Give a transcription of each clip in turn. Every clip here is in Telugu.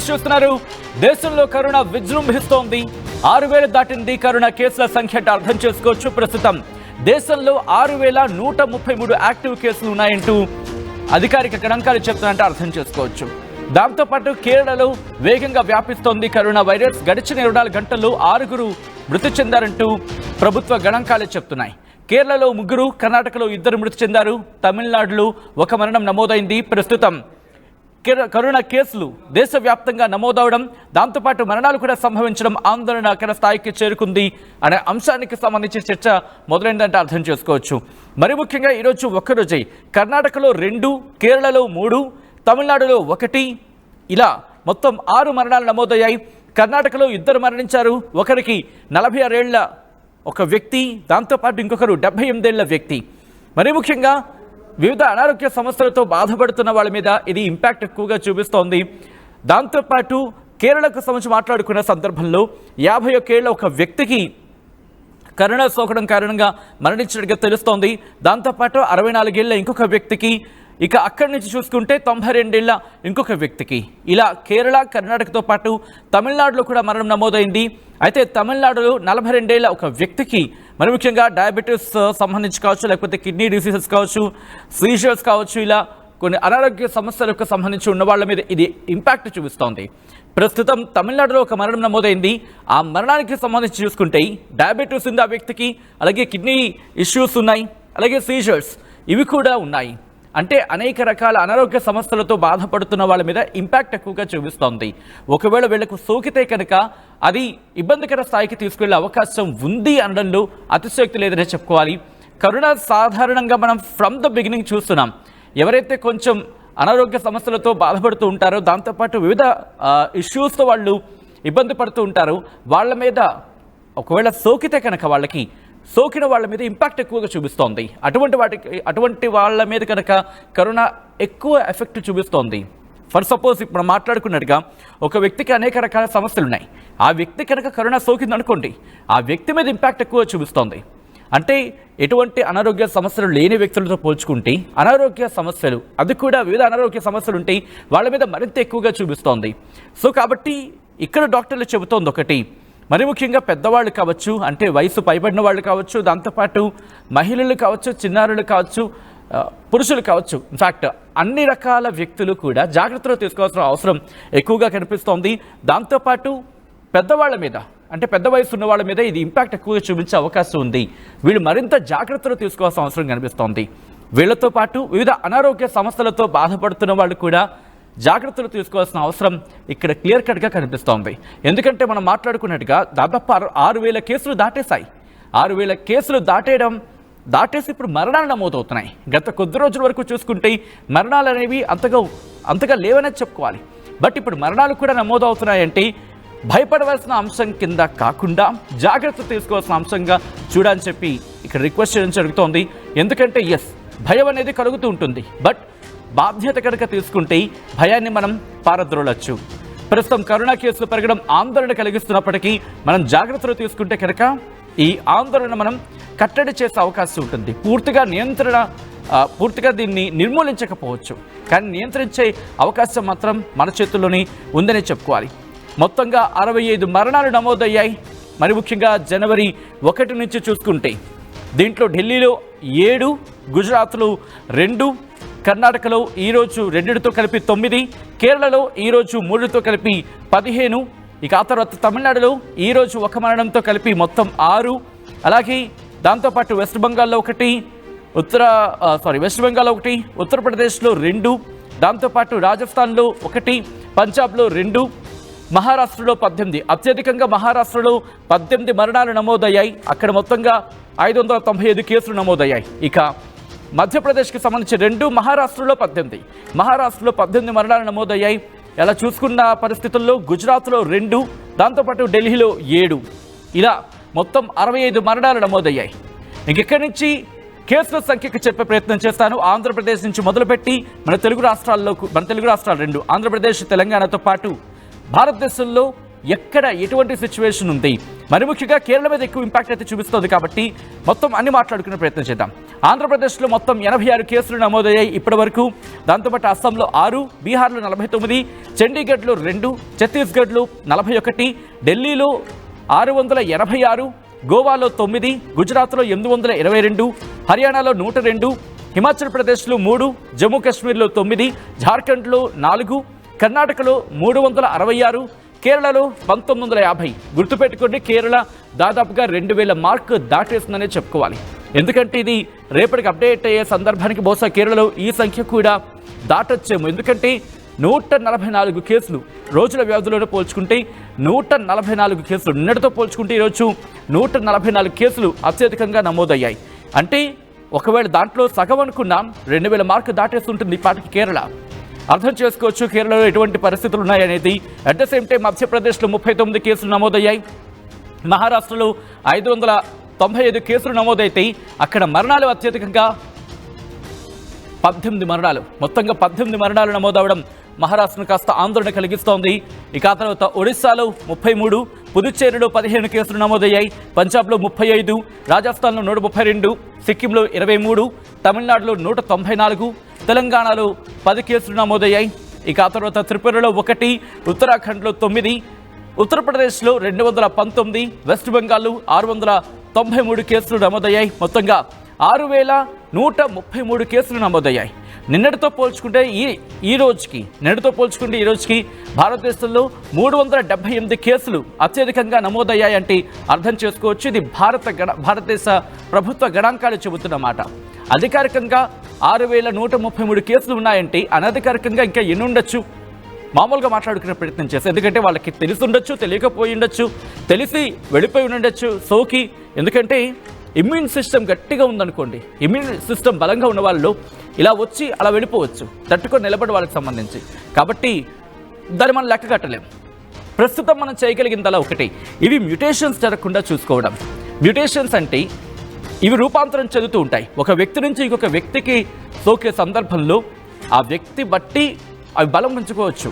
న్యూస్ చూస్తున్నారు. దేశంలో కరోనా విజృంభిస్తోంది. 6,000 దాటింది కరోనా కేసుల సంఖ్య అంటే అర్థం చేసుకోవచ్చు. ప్రస్తుతం దేశంలో 6,133 యాక్టివ్ కేసులు ఉన్నాయంటూ అధికారిక గణాంకాలు చెప్తున్నారంటే అర్థం చేసుకోవచ్చు. దాంతోపాటు కేరళలో వేగంగా వ్యాపిస్తోంది కరోనా వైరస్. గడిచిన 24 గంటల్లో 6 మృతి చెందారంటూ ప్రభుత్వ గణాంకాలు చెప్తున్నాయి. కేరళలో 3, కర్ణాటకలో 2 మృతి చెందారు. తమిళనాడులో 1 మరణం నమోదైంది. ప్రస్తుతం కరోనా కేసులు దేశవ్యాప్తంగా నమోదవడం, దాంతోపాటు మరణాలు కూడా సంభవించడం ఆందోళనకర స్థాయికి చేరుకుంది అనే అంశానికి సంబంధించి చర్చ మొదలైందంటే అర్థం చేసుకోవచ్చు. మరి ముఖ్యంగా ఈరోజు ఒక్కరోజే కర్ణాటకలో 2, కేరళలో 3, తమిళనాడులో 1 ఇలా మొత్తం 6 మరణాలు నమోదయ్యాయి. కర్ణాటకలో 2 మరణించారు. ఒకరికి 46 ఏళ్ల ఒక వ్యక్తి, దాంతోపాటు ఇంకొకరు 78 ఏళ్ల వ్యక్తి. మరి ముఖ్యంగా వివిధ అనారోగ్య సమస్యలతో బాధపడుతున్న వాళ్ళ మీద ఇది ఇంపాక్ట్ ఎక్కువగా చూపిస్తోంది. దాంతోపాటు కేరళకు సంబంధించి మాట్లాడుకున్న సందర్భంలో 51 ఏళ్ల ఒక వ్యక్తికి కరోనా సోకడం కారణంగా మరణించినట్టుగా తెలుస్తోంది. దాంతోపాటు 64 ఏళ్ల ఇంకొక వ్యక్తికి, ఇక అక్కడి నుంచి చూసుకుంటే 92 ఏళ్ల ఇంకొక వ్యక్తికి, ఇలా కేరళ, కర్ణాటకతో పాటు తమిళనాడులో కూడా మరణం నమోదైంది. అయితే తమిళనాడులో 42 ఏళ్ల ఒక వ్యక్తికి మరి ముఖ్యంగా డయాబెటీస్ సంబంధించి కావచ్చు, లేకపోతే కిడ్నీ డిసీజెస్ కావచ్చు, సీజర్స్ కావచ్చు, ఇలా కొన్ని అనారోగ్య సమస్యలకు సంబంధించి ఉన్న వాళ్ళ మీద ఇది ఇంపాక్ట్ చూపిస్తోంది. ప్రస్తుతం తమిళనాడులో 1 మరణం నమోదైంది. ఆ మరణానికి సంబంధించి చూసుకుంటే డయాబెటీస్ ఉంది ఆ వ్యక్తికి, అలాగే కిడ్నీ ఇష్యూస్ ఉన్నాయి, అలాగే సీజర్స్ ఇవి కూడా ఉన్నాయి. అంటే అనేక రకాల అనారోగ్య సమస్యలతో బాధపడుతున్న వాళ్ళ మీద ఇంపాక్ట్ ఎక్కువగా చూపిస్తోంది. ఒకవేళ వీళ్లకు సోకితే కనుక అది ఇబ్బందికర స్థాయికి తీసుకెళ్లే అవకాశం ఉంది అనడంలో అతిశయోక్తి లేదనే చెప్పుకోవాలి. కరోనా సాధారణంగా మనం ఫ్రమ్ ద బిగినింగ్ చూస్తున్నాం. ఎవరైతే కొంచెం అనారోగ్య సమస్యలతో బాధపడుతూ ఉంటారో, దాంతోపాటు వివిధ ఇష్యూస్తో వాళ్ళు ఇబ్బంది పడుతూ ఉంటారో, వాళ్ళ మీద ఒకవేళ సోకితే కనుక వాళ్ళకి సోకిన వాళ్ళ మీద ఇంపాక్ట్ ఎక్కువగా చూపిస్తోంది. అటువంటి వాళ్ళ మీద కనుక కరోనా ఎక్కువ ఎఫెక్ట్ చూపిస్తోంది. ఫర్ సపోజ్ ఇప్పుడు మాట్లాడుకున్నట్టుగా ఒక వ్యక్తికి అనేక రకాల సమస్యలు ఉన్నాయి. ఆ వ్యక్తి కనుక కరోనా సోకింది అనుకోండి, ఆ వ్యక్తి మీద ఇంపాక్ట్ ఎక్కువ చూపిస్తోంది. అంటే ఎటువంటి అనారోగ్య సమస్యలు లేని వ్యక్తులతో పోల్చుకుంటే అనారోగ్య సమస్యలు, అది కూడా వివిధ అనారోగ్య సమస్యలు ఉంటాయి, వాళ్ళ మీద మరింత ఎక్కువగా చూపిస్తోంది. సో కాబట్టి ఇక్కడ డాక్టర్లు చెబుతోంది ఒకటి, మరి ముఖ్యంగా పెద్దవాళ్ళు కావచ్చు, అంటే వయసు పైబడిన వాళ్ళు కావచ్చు, దాంతోపాటు మహిళలు కావచ్చు, చిన్నారులు కావచ్చు, పురుషులు కావచ్చు, ఇన్ఫ్యాక్ట్ అన్ని రకాల వ్యక్తులు కూడా జాగ్రత్తలు తీసుకోవాల్సిన అవసరం ఎక్కువగా కనిపిస్తోంది. దాంతోపాటు పెద్దవాళ్ళ మీద, అంటే పెద్ద వయసు ఉన్న వాళ్ళ మీద ఇది ఇంపాక్ట్ ఎక్కువగా చూపించే అవకాశం ఉంది. వీళ్ళు మరింత జాగ్రత్తలు తీసుకోవాల్సిన అవసరం కనిపిస్తోంది. వీళ్లతో పాటు వివిధ అనారోగ్య సమస్యలతో బాధపడుతున్న వాళ్ళు కూడా జాగ్రత్తలు తీసుకోవాల్సిన అవసరం ఇక్కడ క్లియర్ కట్గా కనిపిస్తోంది. ఎందుకంటే మనం మాట్లాడుకున్నట్టుగా దాదాపు 6,000 కేసులు దాటేశాయి. 6,000 కేసులు దాటేసి ఇప్పుడు మరణాలు నమోదవుతున్నాయి. గత కొద్ది రోజుల వరకు చూసుకుంటే మరణాలు అనేవి అంతగా లేవనే చెప్పుకోవాలి. బట్ ఇప్పుడు మరణాలు కూడా నమోదవుతున్నాయంటే భయపడవలసిన అంశం కింద కాకుండా జాగ్రత్త తీసుకోవాల్సిన అంశంగా చూడని చెప్పి ఇక్కడ రిక్వెస్ట్ చేయడం జరుగుతోంది. ఎందుకంటే భయం అనేది కలుగుతూ ఉంటుంది, బట్ బాధ్యత కనుక తీసుకుంటే భయాన్ని మనం పారద్రోలచ్చు. ప్రస్తుతం కరోనా కేసులు పెరగడం ఆందోళన కలిగిస్తున్నప్పటికీ మనం జాగ్రత్తలు తీసుకుంటే కనుక ఈ ఆందోళన మనం కట్టడి చేసే అవకాశం ఉంటుంది. పూర్తిగా దీన్ని నిర్మూలించకపోవచ్చు, కానీ నియంత్రించే అవకాశం మాత్రం మన చేతుల్లోనే ఉందని చెప్పుకోవాలి. మొత్తంగా 65 మరణాలు నమోదయ్యాయి. మరి ముఖ్యంగా జనవరి 1 నుంచి చూసుకుంటే దీంట్లో ఢిల్లీలో 7, గుజరాత్లో 2, కర్ణాటకలో ఈరోజు 2తో కలిపి 9, కేరళలో ఈరోజు 3తో కలిపి 15, ఇక ఆ తర్వాత తమిళనాడులో ఈరోజు 1 మరణంతో కలిపి మొత్తం 6, అలాగే దాంతోపాటు వెస్ట్ బెంగాల్లో 1, ఉత్తరప్రదేశ్లో 2, దాంతోపాటు రాజస్థాన్లో 1, పంజాబ్లో 2, మహారాష్ట్రలో 18, అత్యధికంగా మహారాష్ట్రలో 18 మరణాలు నమోదయ్యాయి. అక్కడ మొత్తంగా 595 కేసులు నమోదయ్యాయి. ఇక మధ్యప్రదేశ్కి సంబంధించి 2, మహారాష్ట్రలో 18 మరణాలు నమోదయ్యాయి. ఇలా చూసుకున్న పరిస్థితుల్లో గుజరాత్లో 2, దాంతోపాటు ఢిల్లీలో 7, ఇలా మొత్తం 65 మరణాలు నమోదయ్యాయి. ఇంకెక్కడి నుంచి కేసుల సంఖ్యకు చెప్పే ప్రయత్నం చేస్తాను. ఆంధ్రప్రదేశ్ నుంచి మొదలుపెట్టి మన తెలుగు రాష్ట్రాలు 2, ఆంధ్రప్రదేశ్, తెలంగాణతో పాటు భారతదేశంలో ఎక్కడ ఎటువంటి సిచ్యువేషన్ ఉంది, మరి ముఖ్యంగా కేరళ మీద ఎక్కువ ఇంపాక్ట్ అయితే చూపిస్తుంది. కాబట్టి మొత్తం అన్ని మాట్లాడుకునే ప్రయత్నం చేద్దాం. ఆంధ్రప్రదేశ్లో మొత్తం 86 కేసులు నమోదయ్యాయి ఇప్పటి వరకు. దాంతోపాటు అస్సాంలో 6, బీహార్లో 49, చండీగఢ్లో 2, ఛత్తీస్గఢ్లో 41, ఢిల్లీలో 686, గోవాలో 9, గుజరాత్లో 822, హర్యానాలో 102, హిమాచల్ ప్రదేశ్లో 3, జమ్మూ కాశ్మీర్లో 9, జార్ఖండ్లో 4, కర్ణాటకలో 366, కేరళలో 1950. గుర్తుపెట్టుకోండి, కేరళ దాదాపుగా 2000 మార్క్ దాటేస్తుందనే చెప్పుకోవాలి. ఎందుకంటే ఇది రేపటికి అప్డేట్ అయ్యే సందర్భానికి బహుశా కేరళలో ఈ సంఖ్య కూడా దాటొచ్చేమో. ఎందుకంటే 144 కేసులు రోజుల వ్యవధిలోనే పోల్చుకుంటే 144 కేసులు, నిన్నటితో పోల్చుకుంటే ఈరోజు 144 కేసులు అత్యధికంగా నమోదయ్యాయి. అంటే ఒకవేళ దాంట్లో సగం అనుకున్నాం 2000 మార్క్ దాటేస్తుంటుంది ఈ పాటికి కేరళ. అర్థం చేసుకోవచ్చు కేరళలో ఎటువంటి పరిస్థితులు ఉన్నాయనేది. అట్ ద సేమ్ టైం మధ్యప్రదేశ్లో 39 కేసులు నమోదయ్యాయి. మహారాష్ట్రలో 595 కేసులు నమోదైతే అక్కడ మరణాలు అత్యధికంగా 18 మరణాలు, మొత్తంగా 18 మరణాలు నమోదవడం మహారాష్ట్రను కాస్త ఆందోళన కలిగిస్తోంది. ఇక ఆ తర్వాత ఒడిశాలో 33, పుదుచ్చేరిలో 15 కేసులు నమోదయ్యాయి, పంజాబ్లో 35, రాజస్థాన్లో 132, సిక్కింలో 23, తమిళనాడులో 194, తెలంగాణలో 10 కేసులు నమోదయ్యాయి. ఇక ఆ తర్వాత త్రిపురలో 1, ఉత్తరాఖండ్లో 9, ఉత్తరప్రదేశ్లో 219, వెస్ట్ బెంగాల్లో 693 కేసులు నమోదయ్యాయి. మొత్తంగా 6133 కేసులు నమోదయ్యాయి. నిన్నటితో పోల్చుకుంటే ఈ రోజుకి భారతదేశంలో 378 కేసులు అత్యధికంగా నమోదయ్యాయంటే అర్థం చేసుకోవచ్చు. ఇది భారతదేశ ప్రభుత్వ గణాంకాలు చెబుతున్నమాట. అధికారికంగా 6133 కేసులు ఉన్నాయంటే అనధికారికంగా ఇంకా ఎన్ని ఉండొచ్చు మామూలుగా మాట్లాడుకునే ప్రయత్నం చేస్తారు. ఎందుకంటే వాళ్ళకి తెలిసి ఉండొచ్చు, తెలియకపోయి ఉండొచ్చు, తెలిసి వెళ్ళిపోయి ఉండొచ్చు సోకి. ఎందుకంటే ఇమ్యూన్ సిస్టమ్ గట్టిగా ఉందనుకోండి, ఇమ్యూన్ సిస్టమ్ బలంగా ఉన్న వాళ్ళు ఇలా వచ్చి అలా వెళ్ళిపోవచ్చు, తట్టుకొని నిలబడి వాళ్ళకి సంబంధించి. కాబట్టి దాన్ని మనం లెక్క కట్టలేం. ప్రస్తుతం మనం చేయగలిగిందలా ఒకటి, ఇవి మ్యూటేషన్స్ జరగకుండా చూసుకోవడం. మ్యూటేషన్స్ అంటే ఇవి రూపాంతరం చెందుతూ ఉంటాయి. ఒక వ్యక్తి నుంచి ఇంకొక వ్యక్తికి సోకే సందర్భంలో ఆ వ్యక్తి బట్టి అవి బలం పెంచుకోవచ్చు.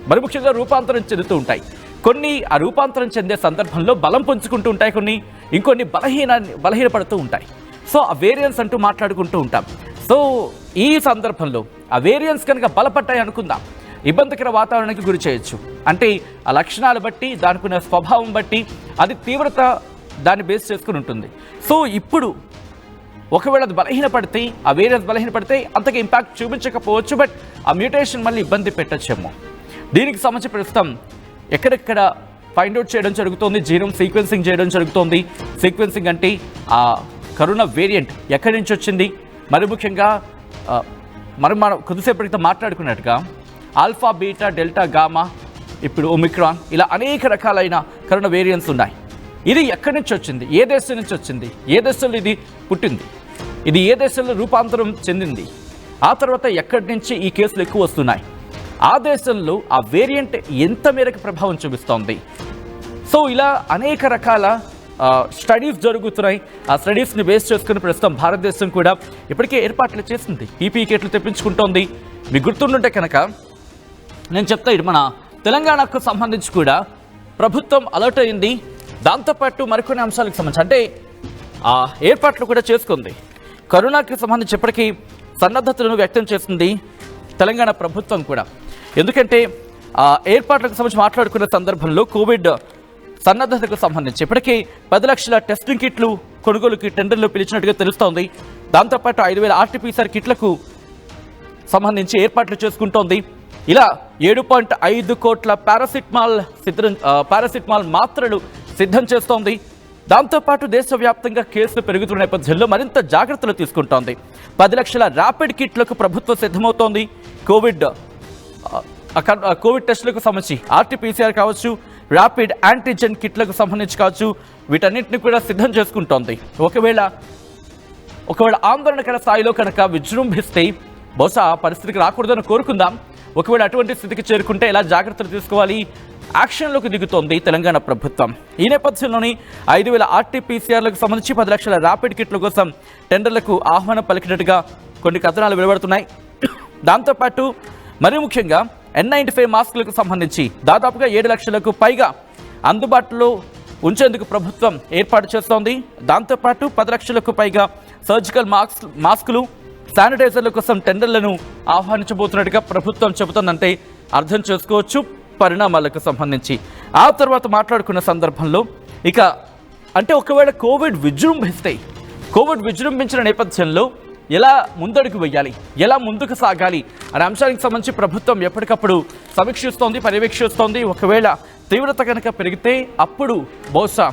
మరి ముఖ్యంగా రూపాంతరం చెందుతూ ఉంటాయి. కొన్ని ఆ రూపాంతరం చెందే సందర్భంలో బలం పుంజుకుంటూ ఉంటాయి, ఇంకొన్ని బలహీనపడుతూ ఉంటాయి. సో ఆ వేరియన్స్ అంటూ మాట్లాడుకుంటూ ఉంటాం. సో ఈ సందర్భంలో ఆ వేరియన్స్ కనుక బలపడ్డాయి అనుకుందాం, ఇబ్బందికర వాతావరణానికి గురి చేయొచ్చు. అంటే ఆ లక్షణాలు బట్టి, దానికి ఉన్న స్వభావం బట్టి, అది తీవ్రత దాన్ని బేస్ చేసుకుని ఉంటుంది. సో ఇప్పుడు ఒకవేళ అది బలహీనపడితే, ఆ వేరియన్స్ బలహీనపడితే అంతగా ఇంపాక్ట్ చూపించకపోవచ్చు, బట్ ఆ మ్యూటేషన్ మళ్ళీ ఇబ్బంది పెట్టచ్చేమో. దీనికి సంబంధించి ప్రస్తుతం ఎక్కడెక్కడ ఫైండ్ అవుట్ చేయడం జరుగుతోంది, జీనోమ్ సీక్వెన్సింగ్ చేయడం జరుగుతోంది. సీక్వెన్సింగ్ అంటే ఆ కరోనా వేరియంట్ ఎక్కడి నుంచి వచ్చింది, మరి ముఖ్యంగా మనం కొద్దిసేపు క్రితం మాట్లాడుకున్నట్టుగా ఆల్ఫా, బీటా, డెల్టా, గామా, ఇప్పుడు ఒమిక్రాన్, ఇలా అనేక రకాలైన కరోనా వేరియంట్స్ ఉన్నాయి. ఇది ఎక్కడి నుంచి వచ్చింది, ఏ దేశం నుంచి వచ్చింది, ఏ దేశంలో ఇది పుట్టింది, ఇది ఏ దేశంలో రూపాంతరం చెందింది, ఆ తర్వాత ఎక్కడి నుంచి ఈ కేసులు ఎక్కువ వస్తున్నాయి, ఆ దేశంలో ఆ వేరియంట్ ఎంత మేరకు ప్రభావం చూపిస్తోంది. సో ఇలా అనేక రకాల స్టడీస్ జరుగుతున్నాయి. ఆ స్టడీస్ని బేస్ చేసుకుని ప్రస్తుతం భారతదేశం కూడా ఇప్పటికే ఏర్పాట్లు చేసింది, పీపీఈ కిట్లు తెప్పించుకుంటోంది. మీకు గుర్తుండుంటే కనుక నేను చెప్తా, ఇది మన తెలంగాణకు సంబంధించి కూడా ప్రభుత్వం అలర్ట్ అయింది. దాంతోపాటు మరికొన్ని అంశాలకు సంబంధించి అంటే ఆ ఏర్పాట్లు కూడా చేసుకుంది. కరోనాకి సంబంధించి ఇప్పటికీ సన్నద్ధతలను వ్యక్తం చేస్తుంది తెలంగాణ ప్రభుత్వం కూడా. ఎందుకంటే ఆ ఏర్పాట్లకు సంబంధించి మాట్లాడుకునే సందర్భంలో కోవిడ్ సన్నద్ధతకు సంబంధించి ఇప్పటికీ 10 లక్షల టెస్టింగ్ కిట్లు కొనుగోలుకి టెండర్లు పిలిచినట్టుగా తెలుస్తోంది. దాంతోపాటు 5,000 ఆర్టీపీసీఆర్ కిట్లకు సంబంధించి ఏర్పాట్లు చేసుకుంటోంది. ఇలా 7.5 కోట్ల పారాసిటమాల్ మాత్రలు సిద్ధం చేస్తోంది. దాంతోపాటు దేశవ్యాప్తంగా కేసులు పెరుగుతున్న నేపథ్యంలో మరింత జాగ్రత్తలు తీసుకుంటోంది. 10 లక్షల ర్యాపిడ్ కిట్లకు ప్రభుత్వం సిద్ధమవుతోంది. కోవిడ్ టెస్టులకు సంబంధించి ఆర్టీపీసీఆర్ కావచ్చు, ర్యాపిడ్ యాంటీజెన్ కిట్లకు సంబంధించి కావచ్చు, వీటన్నిటిని కూడా సిద్ధం చేసుకుంటోంది. ఒకవేళ ఆందోళనకర స్థాయిలో కనుక విజృంభిస్తే బహుశా పరిస్థితికి రాకూడదని కోరుకుందాం. ఒకవేళ అటువంటి స్థితికి చేరుకుంటే ఎలా జాగ్రత్తలు తీసుకోవాలి, యాక్షన్లోకి దిగుతోంది తెలంగాణ ప్రభుత్వం. ఈ నేపథ్యంలోని 5,000 ఆర్టీపీసీఆర్లకు సంబంధించి 10 లక్షల ర్యాపిడ్ కిట్ల కోసం టెండర్లకు ఆహ్వానం పలికినట్టుగా కొన్ని కథనాలు వెలువడుతున్నాయి. దాంతోపాటు మరి ముఖ్యంగా N95 మాస్కులకు సంబంధించి దాదాపుగా 7 లక్షలకు పైగా అందుబాటులో ఉంచేందుకు ప్రభుత్వం ఏర్పాటు చేస్తోంది. దాంతోపాటు 10 లక్షలకు పైగా సర్జికల్ మాస్కులు శానిటైజర్ల కోసం టెండర్లను ఆహ్వానించబోతున్నట్టుగా ప్రభుత్వం చెబుతోందంటే అర్థం చేసుకోవచ్చు పరిణామాలకు సంబంధించి. ఆ తర్వాత మాట్లాడుకున్న సందర్భంలో ఇక అంటే ఒకవేళ కోవిడ్ విజృంభించిన నేపథ్యంలో ఎలా ముందడుగు వేయాలి, ఎలా ముందుకు సాగాలి అనే అంశానికి సంబంధించి ప్రభుత్వం ఎప్పటికప్పుడు సమీక్షిస్తోంది, పర్యవేక్షిస్తోంది. ఒకవేళ తీవ్రత కనుక పెరిగితే అప్పుడు బహుశా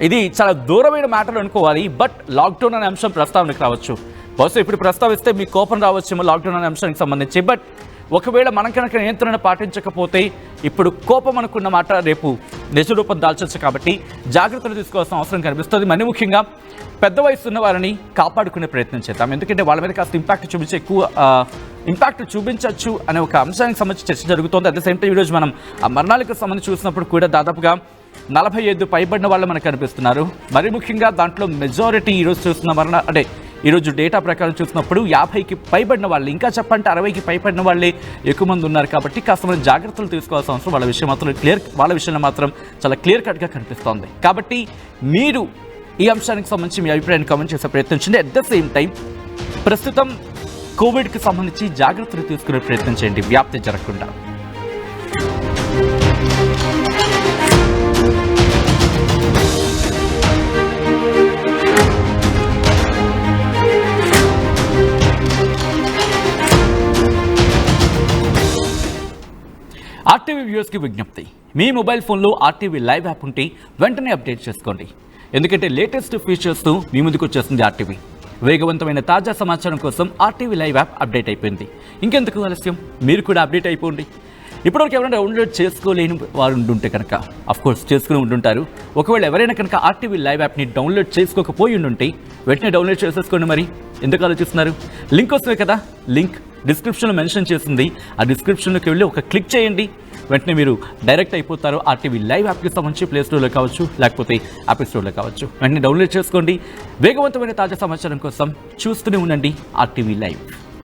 ఇది చాలా దూరమైన మాటలు అనుకోవాలి, బట్ లాక్డౌన్ అనే అంశం ప్రస్తావనకు రావచ్చు. బహుశా ఇప్పుడు ప్రస్తావిస్తే మీ కోపం రావచ్చేమో లాక్డౌన్ అనే అంశానికి సంబంధించి. బట్ ఒకవేళ మనం కనుక నియంత్రణ పాటించకపోతే ఇప్పుడు కోపం అనుకున్న మాట రేపు నిజరూపం దాల్చవచ్చు. కాబట్టి జాగ్రత్తలు తీసుకోవాల్సిన అవసరం కనిపిస్తుంది. మరి ముఖ్యంగా పెద్ద వయసు ఉన్న వారిని కాపాడుకునే ప్రయత్నం చేద్దాం. ఎందుకంటే వాళ్ళ మీద కాస్త ఇంపాక్ట్ చూపించవచ్చు అనే ఒక అంశానికి సంబంధించి చర్చ జరుగుతోంది. అట్ ద సేమ్ టైం ఈరోజు మనం ఆ మరణాలకు సంబంధించి చూసినప్పుడు కూడా దాదాపుగా 45 పైబడిన వాళ్ళు మనకు కనిపిస్తున్నారు. మరి ముఖ్యంగా దాంట్లో మెజారిటీ ఈరోజు చూస్తున్న ఈరోజు డేటా ప్రకారం చూసినప్పుడు 50కి పైబడిన వాళ్ళు, ఇంకా చెప్పంటే 60కి పైబడిన వాళ్ళే ఎక్కువ మంది ఉన్నారు. కాబట్టి కాస్త మనం జాగ్రత్తలు తీసుకోవాల్సిన అవసరం వాళ్ళ విషయంలో మాత్రం చాలా క్లియర్ కట్గా కనిపిస్తోంది. కాబట్టి మీరు ఈ అంశానికి సంబంధించి మీ అభిప్రాయాన్ని కామెంట్ చేసే ప్రయత్నించండి. అట్ ద సేమ్ టైం ప్రస్తుతం కోవిడ్కి సంబంధించి జాగ్రత్తలు తీసుకునే ప్రయత్నం చేయండి, వ్యాప్తి జరగకుండా. ఆర్టీవీ వ్యూవర్స్కి విజ్ఞప్తి, మీ మొబైల్ ఫోన్లో ఆర్టీవీ లైవ్ యాప్ ఉంటే వెంటనే అప్డేట్ చేసుకోండి. ఎందుకంటే లేటెస్ట్ ఫీచర్స్తో మీ ముందుకు వచ్చేస్తుంది ఆర్టీవీ. వేగవంతమైన తాజా సమాచారం కోసం ఆర్టీవీ లైవ్ యాప్ అప్డేట్ అయిపోయింది. ఇంకెందుకు ఆలస్యం, మీరు కూడా అప్డేట్ అయిపోండి. ఇప్పటివరకు ఎవరైనా డౌన్లోడ్ చేసుకోలేని వారు ఉంటుంటే కనుక అఫ్కోర్స్ చేసుకుని ఉంటుంటారు. ఒకవేళ ఎవరైనా కనుక ఆర్టీవీ లైవ్ యాప్ని డౌన్లోడ్ చేసుకోకపోయి ఉంటే వెంటనే డౌన్లోడ్ చేసేసుకోండి. మరి ఎందుకు ఆలోచిస్తున్నారు? లింక్ వస్తుంది కదా, లింక్ డిస్క్రిప్షన్లో మెన్షన్ చేసింది. ఆ డిస్క్రిప్షన్లోకి వెళ్ళి ఒక క్లిక్ చేయండి, వెంటనే మీరు డైరెక్ట్ అయిపోతారు ఆర్టీవీ లైవ్ యాప్కి సంబంధించి. ప్లే స్టోర్లో కావచ్చు, లేకపోతే యాప్ స్టోర్లో కావచ్చు. వెంటనే డౌన్లోడ్ చేసుకోండి. వేగవంతమైన తాజా సమాచారం కోసం చూస్తూనే ఉండండి ఆర్టీవీ లైవ్.